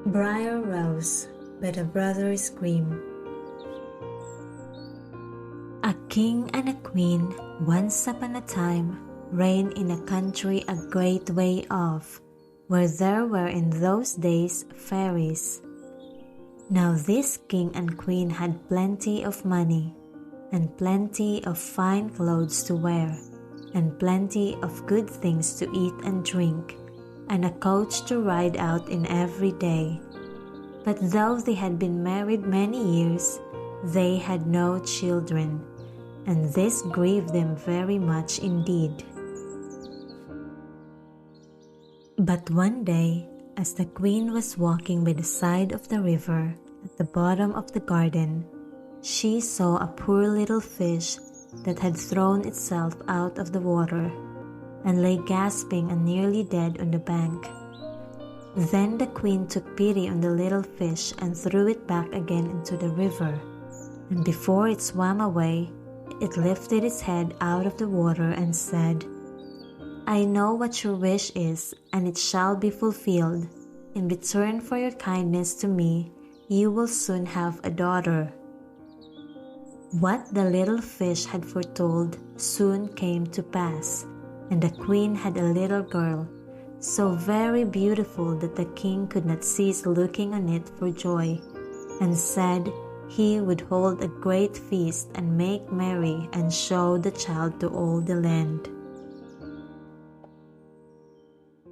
Briar Rose by the Brothers Grimm. A king and a queen once upon a time reigned in a country a great way off, where there were in those days fairies. Now this king and queen had plenty of money, and plenty of fine clothes to wear, and plenty of good things to eat and drink, and a coach to ride out in every day. But though they had been married many years, they had no children, and this grieved them very much indeed. But one day, as the queen was walking by the side of the river at the bottom of the garden, she saw a poor little fish that had thrown itself out of the water and lay gasping and nearly dead on the bank. Then the queen took pity on the little fish and threw it back again into the river, and before it swam away, it lifted its head out of the water and said, "I know what your wish is, and it shall be fulfilled. In return for your kindness to me, you will soon have a daughter." What the little fish had foretold soon came to pass, and the queen had a little girl, so very beautiful that the king could not cease looking on it for joy, and said he would hold a great feast and make merry and show the child to all the land.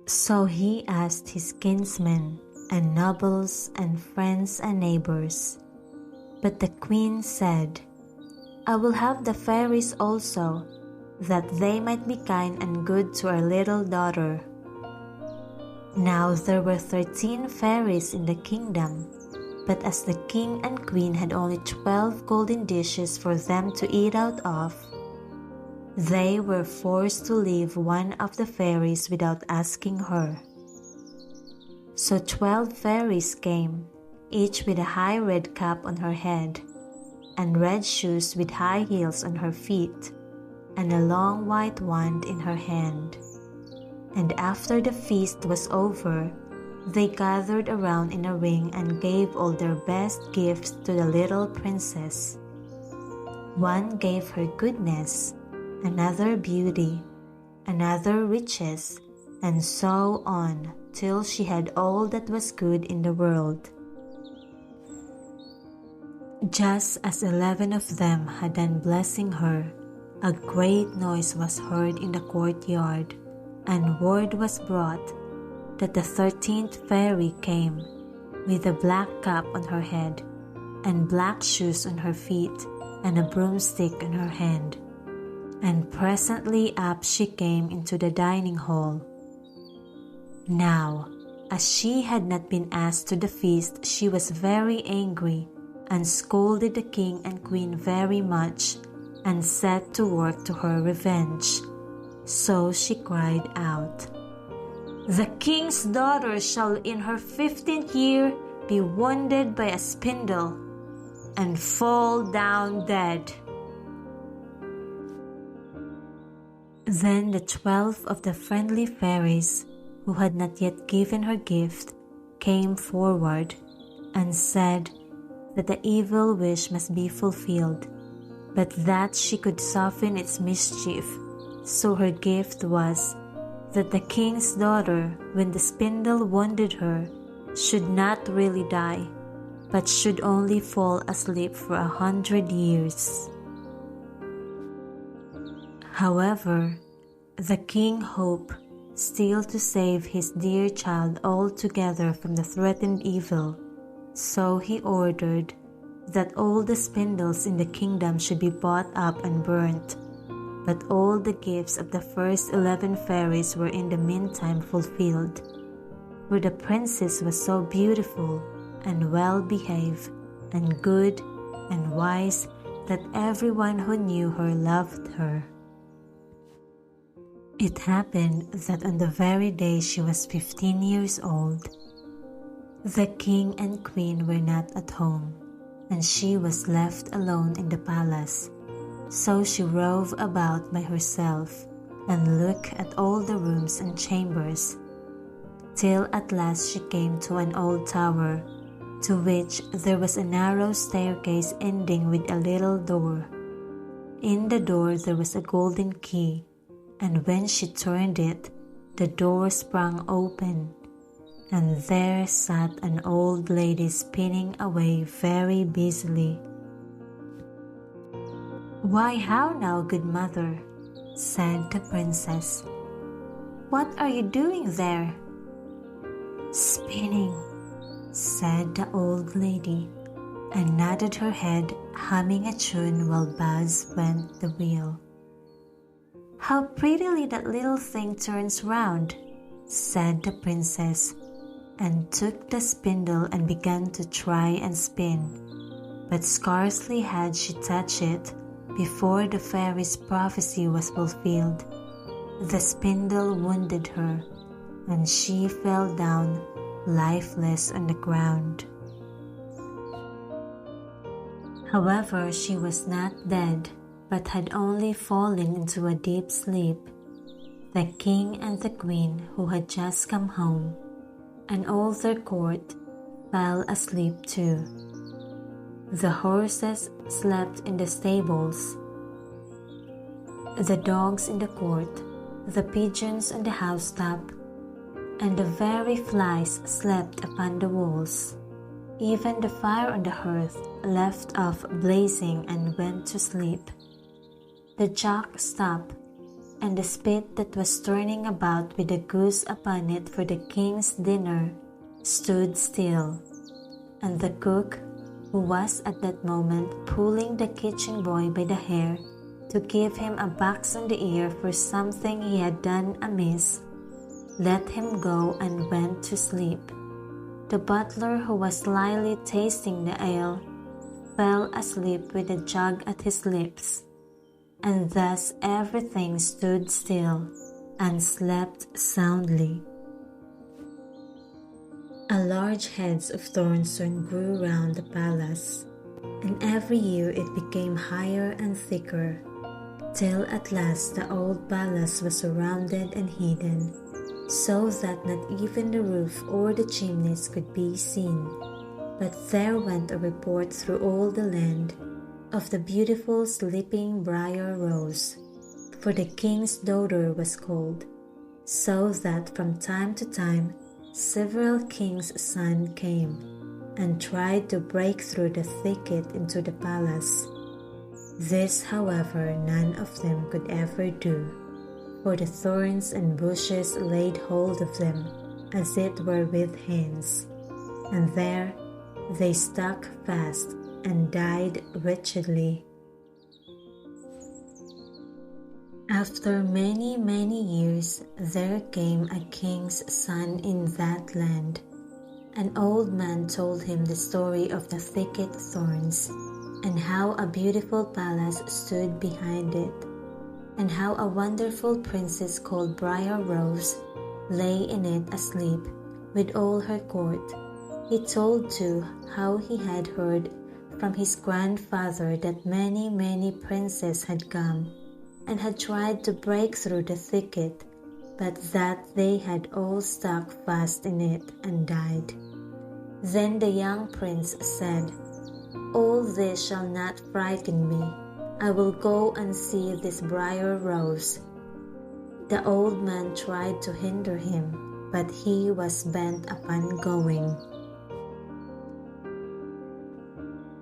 So he asked his kinsmen and nobles and friends and neighbors. But the queen said, "I will have the fairies also, that they might be kind and good to our little daughter." Now there were 13 fairies in the kingdom, but as the king and queen had only 12 golden dishes for them to eat out of, they were forced to leave one of the fairies without asking her. So 12 fairies came, each with a high red cap on her head, and red shoes with high heels on her feet, and a long white wand in her hand. And after the feast was over, they gathered around in a ring and gave all their best gifts to the little princess. One gave her goodness, another beauty, another riches, and so on till she had all that was good in the world. Just as 11 of them had done blessing her, a great noise was heard in the courtyard, and word was brought that the 13th fairy came, with a black cap on her head, and black shoes on her feet, and a broomstick in her hand. And presently up she came into the dining hall. Now, as she had not been asked to the feast, she was very angry, and scolded the king and queen very much, and set to work to her revenge. So she cried out, "The king's daughter shall in her 15th year be wounded by a spindle, and fall down dead." Then the 12 of the friendly fairies, who had not yet given her gift, came forward, and said that the evil wish must be fulfilled, but that she could soften its mischief. So her gift was that the king's daughter, when the spindle wounded her, should not really die, but should only fall asleep for 100 years. However, the king hoped still to save his dear child altogether from the threatened evil, so he ordered that all the spindles in the kingdom should be bought up and burnt. But all the gifts of the first 11 fairies were in the meantime fulfilled, for the princess was so beautiful and well-behaved and good and wise that everyone who knew her loved her. It happened that on the very day she was 15 years old, the king and queen were not at home, and she was left alone in the palace. So she roved about by herself and looked at all the rooms and chambers, till at last she came to an old tower, to which there was a narrow staircase ending with a little door. In the door there was a golden key, and when she turned it, the door sprang open, and there sat an old lady spinning away very busily. "Why, how now, good mother?" said the princess. "What are you doing there?" "Spinning," said the old lady, and nodded her head, humming a tune while Buzz went the wheel. "How prettily that little thing turns round," said the princess, and took the spindle and began to try and spin. But scarcely had she touched it before the fairy's prophecy was fulfilled. The spindle wounded her, and she fell down lifeless on the ground. However, she was not dead, but had only fallen into a deep sleep. The king and the queen, who had just come home, and all their court, fell asleep too. The horses slept in the stables, the dogs in the court, the pigeons on the housetop, and the very flies slept upon the walls. Even the fire on the hearth left off blazing and went to sleep. The jug stopped, and the spit that was turning about with the goose upon it for the king's dinner stood still, and the cook, who was at that moment pulling the kitchen boy by the hair to give him a box on the ear for something he had done amiss, let him go and went to sleep. The butler, who was slyly tasting the ale, fell asleep with the jug at his lips, and thus everything stood still and slept soundly. A large hedge of thorns soon grew round the palace, and every year it became higher and thicker, till at last the old palace was surrounded and hidden, so that not even the roof or the chimneys could be seen. But there went a report through all the land of the beautiful sleeping Briar Rose, for the king's daughter was called, so that from time to time several kings' sons came and tried to break through the thicket into the palace. This, however, none of them could ever do, for the thorns and bushes laid hold of them as it were with hands, and there they stuck fast and died wretchedly. After many, many years, there came a king's son in that land. An old man told him the story of the thicket thorns, and how a beautiful palace stood behind it, and how a wonderful princess called Briar Rose lay in it asleep with all her court. He told too how he had heard from his grandfather that many, many princes had come and had tried to break through the thicket, but that they had all stuck fast in it and died. Then the young prince said, "All this shall not frighten me. I will go and see this Briar Rose." The old man tried to hinder him, but he was bent upon going.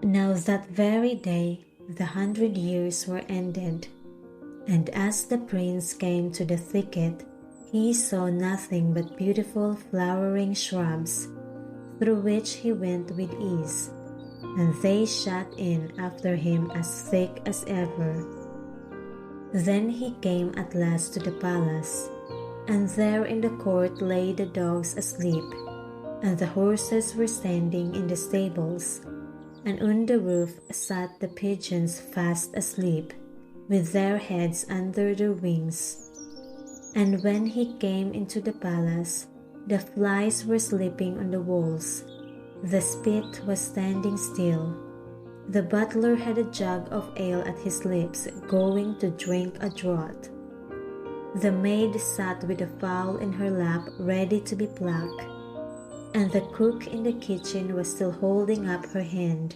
Now that very day the 100 years were ended, and as the prince came to the thicket, he saw nothing but beautiful flowering shrubs, through which he went with ease, and they shut in after him as thick as ever. Then he came at last to the palace, and there in the court lay the dogs asleep, and the horses were standing in the stables, and on the roof sat the pigeons fast asleep, with their heads under their wings. And when he came into the palace, the flies were sleeping on the walls. The spit was standing still. The butler had a jug of ale at his lips, going to drink a draught. The maid sat with the fowl in her lap ready to be plucked, and the cook in the kitchen was still holding up her hand,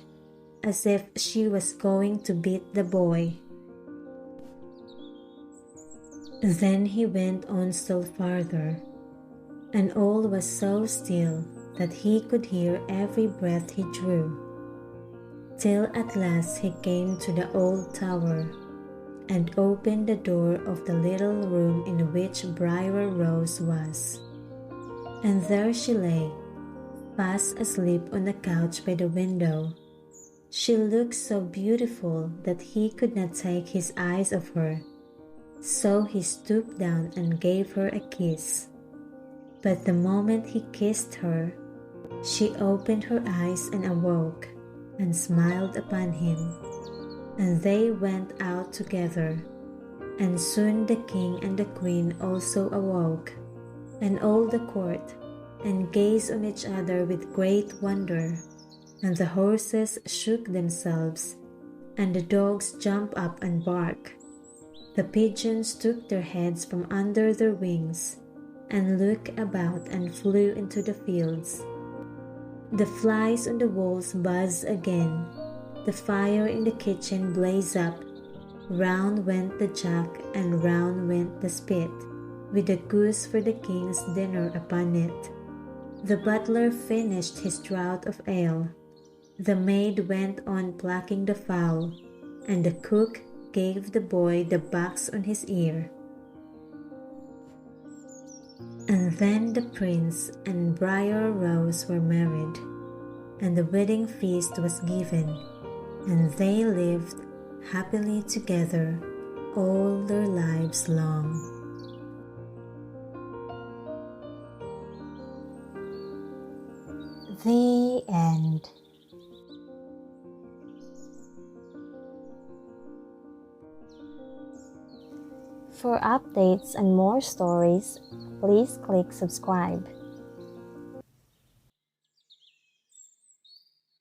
as if she was going to beat the boy. Then he went on still farther, and all was so still that he could hear every breath he drew, till at last he came to the old tower, and opened the door of the little room in which Briar Rose was. And there she lay, fast asleep on a couch by the window. She looked so beautiful that he could not take his eyes off her, so he stooped down and gave her a kiss. But the moment he kissed her, she opened her eyes and awoke, and smiled upon him. And they went out together, and soon the king and the queen also awoke, and all the court, and gazed on each other with great wonder. And the horses shook themselves, and the dogs jumped up and barked. The pigeons took their heads from under their wings, and looked about and flew into the fields. The flies on the walls buzzed again. The fire in the kitchen blazed up. Round went the jack, and round went the spit, with the goose for the king's dinner upon it. The butler finished his draught of ale. The maid went on plucking the fowl, and the cook gave the boy the box on his ear. And then the Prince and Briar Rose were married, and the wedding feast was given, and they lived happily together all their lives long. The end. For updates and more stories, please click subscribe.